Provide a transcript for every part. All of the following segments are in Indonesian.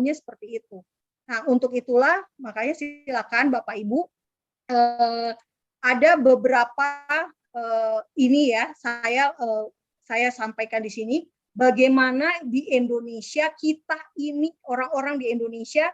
maunya seperti itu. Nah, untuk itulah makanya silakan Bapak Ibu, ada beberapa ini ya saya sampaikan di sini bagaimana di Indonesia kita ini orang-orang di Indonesia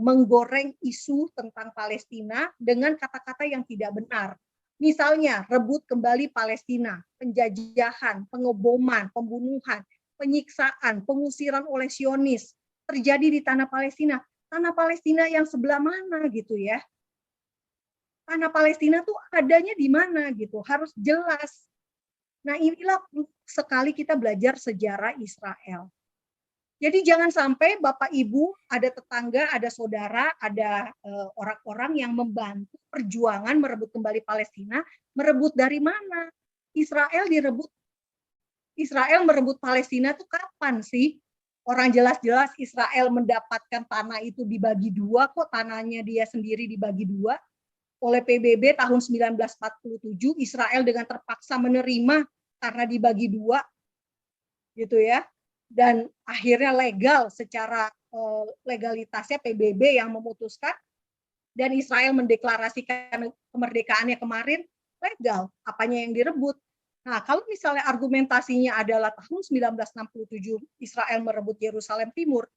menggoreng isu tentang Palestina dengan kata-kata yang tidak benar. Misalnya rebut kembali Palestina, penjajahan, pengeboman, pembunuhan, penyiksaan, pengusiran oleh Zionis terjadi di tanah Palestina. Tanah Palestina yang sebelah mana gitu ya? Tanah Palestina tuh adanya di mana gitu, harus jelas. Nah, inilah sekali kita belajar sejarah Israel. Jadi jangan sampai Bapak Ibu, ada tetangga, ada saudara, ada orang-orang yang membantu perjuangan merebut kembali Palestina, merebut dari mana? Israel merebut Palestina tuh kapan sih? Orang jelas-jelas Israel mendapatkan tanah itu dibagi dua, kok tanahnya dia sendiri dibagi dua oleh PBB tahun 1947, Israel dengan terpaksa menerima karena dibagi dua, gitu ya. Dan akhirnya legal secara legalitasnya PBB yang memutuskan, dan Israel mendeklarasikan kemerdekaannya kemarin legal, apanya yang direbut. Nah, kalau misalnya argumentasinya adalah tahun 1967 Israel merebut Yerusalem Timur,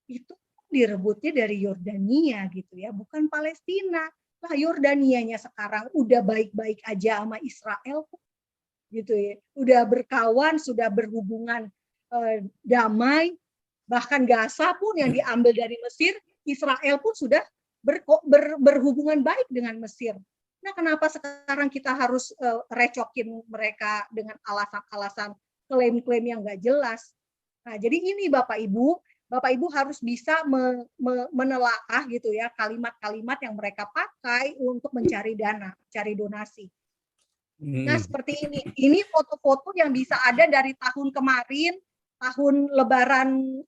itu direbutnya dari Yordania gitu ya, bukan Palestina. Lah Yordanianya sekarang udah baik-baik aja sama Israel gitu ya, udah berkawan, sudah berhubungan damai, bahkan Gaza pun yang diambil dari Mesir, Israel pun sudah berhubungan baik dengan Mesir. Nah, kenapa sekarang kita harus recokin mereka dengan alasan-alasan klaim-klaim yang nggak jelas? Nah, jadi ini Bapak Ibu harus bisa menelaah gitu ya kalimat-kalimat yang mereka pakai untuk mencari dana, cari donasi. Nah, seperti ini. Ini foto-foto yang bisa ada dari tahun kemarin, tahun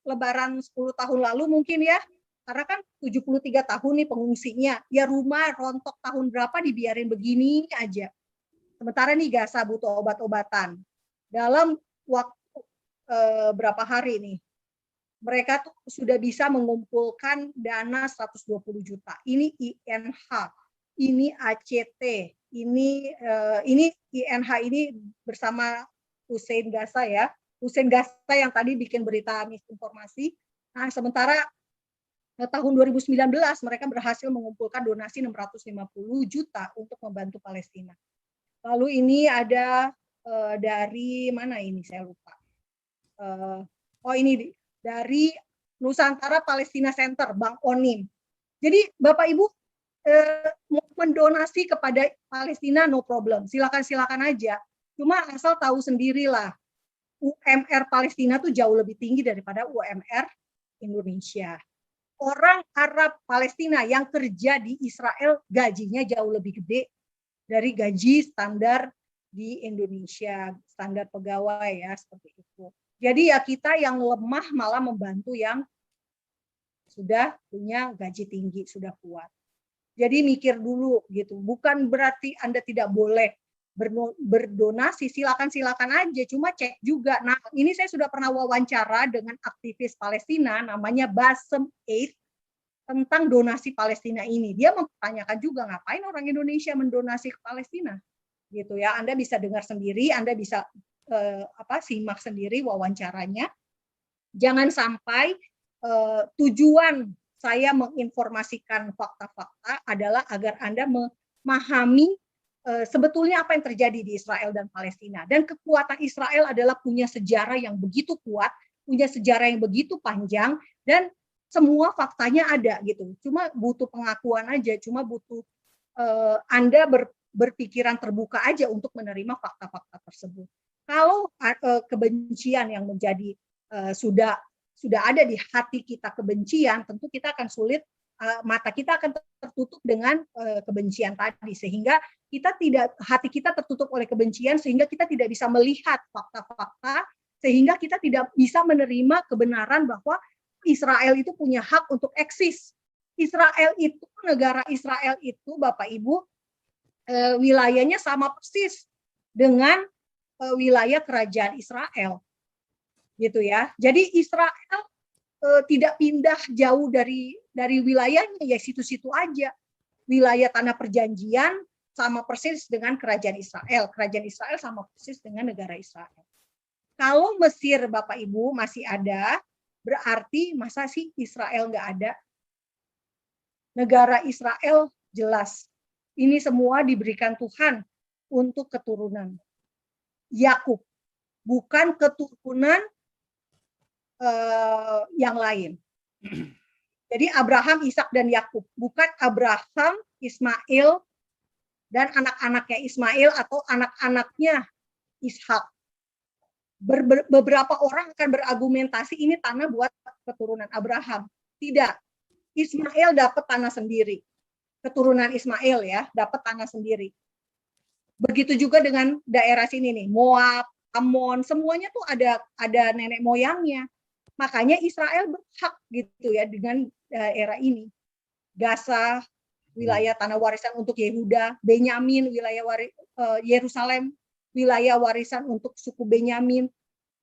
lebaran 10 tahun lalu mungkin ya. Karena kan 73 tahun nih pengungsinya. Ya rumah rontok tahun berapa dibiarin begini aja. Sementara nih Gaza butuh obat-obatan. Dalam waktu berapa hari nih, mereka tuh sudah bisa mengumpulkan dana 120 juta. Ini INH, ini ACT, ini INH ini bersama Hussein Gaza ya. Hussein Gaza yang tadi bikin berita misinformasi. Nah, sementara tahun 2019 mereka berhasil mengumpulkan donasi 650 juta untuk membantu Palestina. Lalu ini ada dari mana ini saya lupa. Ini dari Nusantara Palestina Center, Bang Onim. Jadi Bapak Ibu mendonasi kepada Palestina no problem, silakan aja. Cuma asal tahu sendirilah, UMR Palestina tuh jauh lebih tinggi daripada UMR Indonesia. Orang Arab Palestina yang kerja di Israel gajinya jauh lebih gede dari gaji standar di Indonesia, standar pegawai ya seperti itu. Jadi ya kita yang lemah malah membantu yang sudah punya gaji tinggi, sudah kuat. Jadi mikir dulu gitu. Bukan berarti Anda tidak boleh berdonasi, silakan aja, cuma cek juga. Nah, ini saya sudah pernah wawancara dengan aktivis Palestina namanya Basem Eid tentang donasi Palestina ini. Dia mempertanyakan juga ngapain orang Indonesia mendonasi ke Palestina. Gitu ya. Anda bisa dengar sendiri, Anda bisa simak sendiri wawancaranya. Jangan sampai tujuan saya menginformasikan fakta-fakta adalah agar Anda memahami sebetulnya apa yang terjadi di Israel dan Palestina. Dan kekuatan Israel adalah punya sejarah yang begitu kuat, punya sejarah yang begitu panjang, dan semua faktanya ada gitu. Cuma butuh pengakuan aja, cuma butuh Anda berpikiran terbuka aja untuk menerima fakta-fakta tersebut. Kalau kebencian yang menjadi sudah ada di hati kita kebencian, tentu kita akan sulit, mata kita akan tertutup dengan kebencian tadi, sehingga hati kita tertutup oleh kebencian, sehingga kita tidak bisa melihat fakta-fakta, sehingga kita tidak bisa menerima kebenaran bahwa Israel itu punya hak untuk eksis. Negara Israel itu Bapak Ibu wilayahnya sama persis dengan wilayah kerajaan Israel. Gitu ya. Jadi Israel tidak pindah jauh dari wilayahnya, ya situ-situ aja. Wilayah tanah perjanjian sama persis dengan kerajaan Israel. Kerajaan Israel sama persis dengan negara Israel. Kalau Mesir, Bapak Ibu, masih ada, berarti masa sih Israel nggak ada? Negara Israel jelas. Ini semua diberikan Tuhan untuk keturunan Yakub, bukan keturunan yang lain. Jadi Abraham, Ishak, dan Yakub, bukan Abraham, Ismail, dan anak-anaknya Ismail atau anak-anaknya Ishak. Beberapa orang akan berargumentasi ini tanah buat keturunan Abraham. Tidak. Ismail dapat tanah sendiri. Keturunan Ismail ya, dapat tanah sendiri. Begitu juga dengan daerah sini nih, Moab, Amon, semuanya tuh ada nenek moyangnya. Makanya Israel berhak gitu ya dengan daerah ini. Gaza, wilayah tanah warisan untuk Yehuda, Benyamin, wilayah Yerusalem, wilayah warisan untuk suku Benyamin,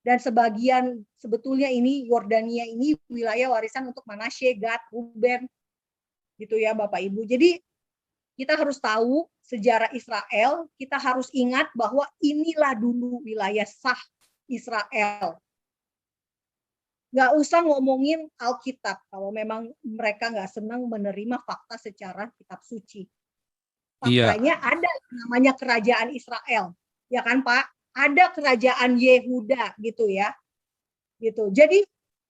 dan sebagian sebetulnya ini Yordania ini wilayah warisan untuk Manasye, Gad, Ruben, gitu ya Bapak Ibu. Jadi kita harus tahu sejarah Israel, kita harus ingat bahwa inilah dulu wilayah sah Israel. Nggak usah ngomongin Alkitab kalau memang mereka nggak senang menerima fakta secara kitab suci. Faktanya ada namanya kerajaan Israel, ya kan Pak? Ada kerajaan Yehuda gitu ya, gitu. Jadi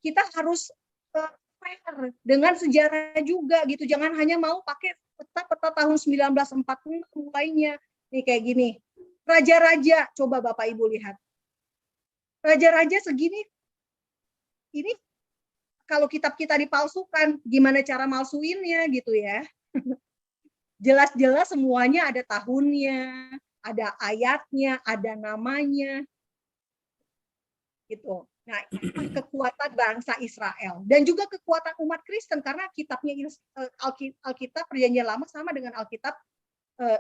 kita harus fair dengan sejarah juga gitu. Jangan hanya mau pakai peta tahun 1940 mulainya nih kayak gini. Raja-raja, coba Bapak Ibu lihat. Raja-raja segini. Ini kalau kitab kita dipalsukan, gimana cara malsuinnya gitu ya. Jelas-jelas semuanya ada tahunnya, ada ayatnya, ada namanya. Gitu. Nah, ini kekuatan bangsa Israel dan juga kekuatan umat Kristen karena kitabnya Alkitab Perjanjian Lama sama dengan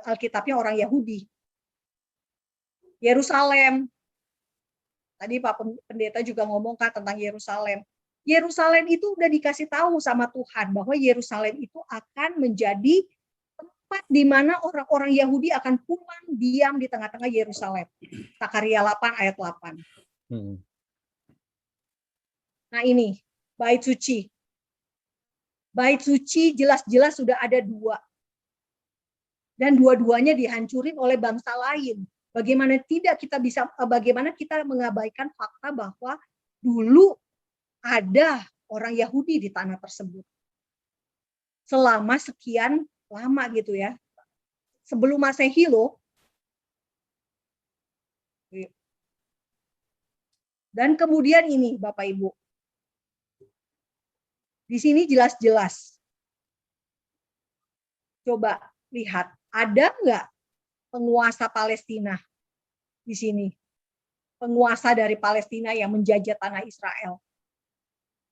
Alkitabnya orang Yahudi. Yerusalem. Tadi Pak Pendeta juga ngomongkan tentang Yerusalem. Yerusalem itu udah dikasih tahu sama Tuhan bahwa Yerusalem itu akan menjadi tempat di mana orang-orang Yahudi akan pulang diam di tengah-tengah Yerusalem. Zakaria 8 ayat 8. Nah ini, bait suci. Bait suci jelas-jelas sudah ada dua. Dan dua-duanya dihancurin oleh bangsa lain. Bagaimana kita mengabaikan fakta bahwa dulu ada orang Yahudi di tanah tersebut. Selama sekian lama gitu ya. Sebelum Masehi loh. Dan kemudian ini Bapak Ibu. Di sini jelas-jelas. Coba lihat, ada nggak penguasa Palestina di sini? Penguasa dari Palestina yang menjajah tanah Israel.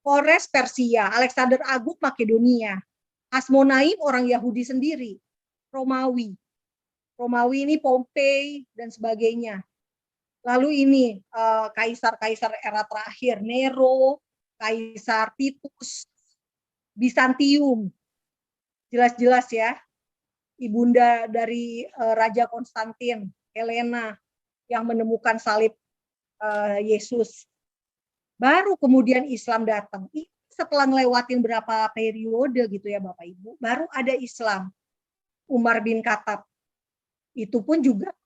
Kores Persia, Alexander Agung Makedonia, Hasmonaim orang Yahudi sendiri, Romawi. Romawi ini Pompei dan sebagainya. Lalu ini kaisar-kaisar era terakhir, Nero, Kaisar Titus, Bizantium. Jelas-jelas ya. Ibunda dari Raja Konstantin, Helena, yang menemukan salib Yesus. Baru kemudian Islam datang. Setelah ngelewatin berapa periode gitu ya Bapak Ibu, baru ada Islam. Umar bin Khattab. Itu pun juga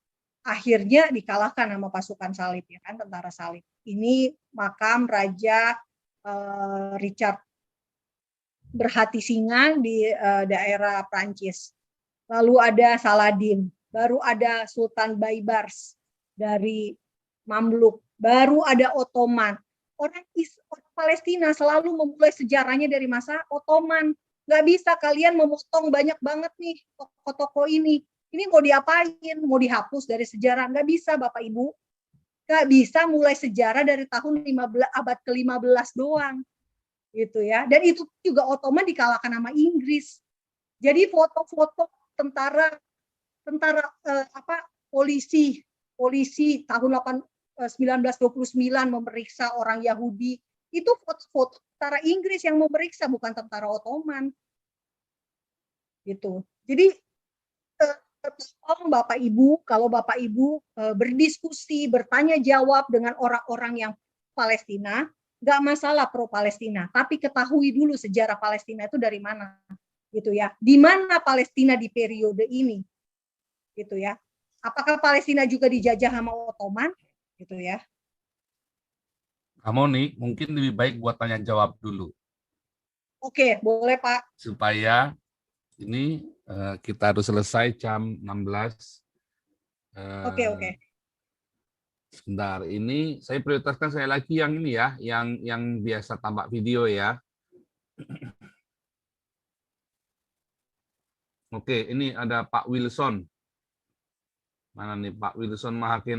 akhirnya dikalahkan sama pasukan salib ya kan, tentara salib. Ini makam Raja Richard berhati singa di daerah Prancis. Lalu ada Saladin, baru ada Sultan Baybars dari Mamluk, baru ada Ottoman. Orang Palestina selalu memulai sejarahnya dari masa Ottoman. Nggak bisa kalian memotong banyak banget nih tokoh-tokoh ini. Ini mau diapain? Mau dihapus dari sejarah? Nggak bisa Bapak Ibu. Nggak bisa mulai sejarah dari tahun abad ke-15 doang. Gitu ya. Dan itu juga Ottoman dikalahkan sama Inggris. Jadi foto-foto tentara polisi tahun 1929 memeriksa orang Yahudi Itu foto tentara Inggris yang memeriksa, bukan tentara Ottoman. Gitu. Jadi tolong Bapak Ibu, kalau Bapak Ibu berdiskusi, bertanya jawab dengan orang-orang yang Palestina, nggak masalah pro Palestina, tapi ketahui dulu sejarah Palestina itu dari mana, gitu ya. Di mana Palestina di periode ini, gitu ya. Apakah Palestina juga dijajah sama Ottoman, gitu ya. Kamu nih, mungkin lebih baik buat tanya jawab dulu. Oke, boleh Pak. Supaya ini kita harus selesai jam 16. Oke, oke. Sebentar, ini saya prioritaskan saya lagi yang ini ya, yang biasa tampak video ya. Oke, ini ada Pak Wilson. Mana nih Pak Wilson Mahakena?